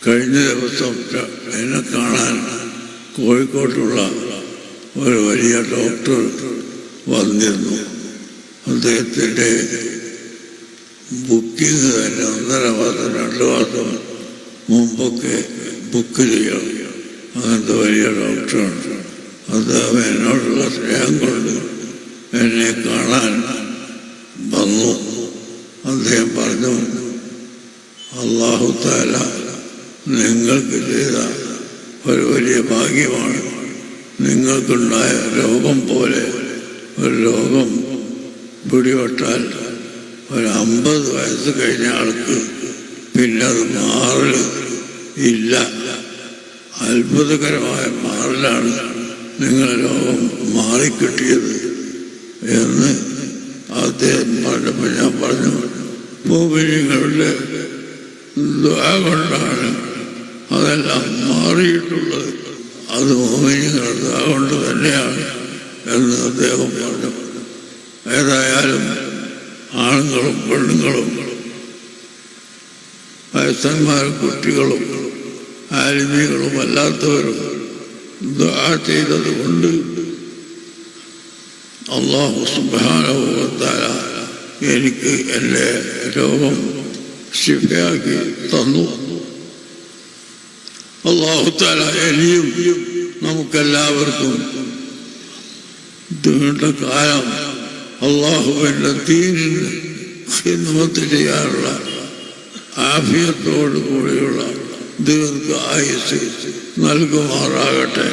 കഴിഞ്ഞ ദിവസം എന്നെ കാണാൻ കോഴിക്കോട്ടുള്ള ഒരു വലിയ ഡോക്ടർ വന്നിരുന്നു. അദ്ദേഹത്തിൻ്റെ ബുക്കിംഗ് തന്നെ 1.5 മാസം 2 മാസം മുമ്പൊക്കെ ബുക്ക് ചെയ്യണം. അങ്ങനത്തെ വലിയ ഡോക്ടറാണ്. അദ്ദേഹം എന്നോടുള്ള സ്നേഹം കൊണ്ട് എന്നെ കാണാൻ വന്നു. അദ്ദേഹം പറഞ്ഞു, അല്ലാഹു തആല നിങ്ങൾക്ക് ചെയ്ത ഒരു വലിയ ഭാഗ്യമാണ്. നിങ്ങൾക്കുണ്ടായ രോഗം പോലെ ഒരു രോഗം പിടിപെട്ടാൽ ഒരു 50 വയസ്സ് കഴിഞ്ഞ ആൾക്ക് പിന്നെ അത് മാറലില്ല. അത്ഭുതകരമായ മാറലാണ് നിങ്ങളുടെ രോഗം മാറിക്കിട്ടിയത് എന്ന് അദ്ദേഹം പറഞ്ഞപ്പോൾ ഞാൻ പറഞ്ഞു, മോമിനീങ്ങളുടെ ദുആ കൊണ്ടാണ് അതെല്ലാം മാറിയിട്ടുള്ളത്. അത് മോമിനീങ്ങളുടെ ദുആ കൊണ്ട് തന്നെയാണ് എന്ന് അദ്ദേഹം പറഞ്ഞു. ഏതായാലും ആണുങ്ങളും പെണ്ണുങ്ങളും വയസ്സന്മാരും കുട്ടികളും ആലിമീകളും അല്ലാത്തവരും ദുആ ചെയ്തത് കൊണ്ട് അല്ലാഹു സുബ്ഹാനഹു വ തആല എനിക്ക് എൻ്റെ രോഗം ശിഫയാക്കി തന്നു. അല്ലാഹു തആല ഇനിയും നമുക്കെല്ലാവർക്കും നീണ്ട കാലം അല്ലാഹുവിൻ്റെ ദീനിന് ഖിദ്മത്ത് ചെയ്യാനുള്ള ആഫിയത്തോടു കൂടിയുള്ള ദീർഘ ആയുസ്സ് നൽകുമാറാകട്ടെ.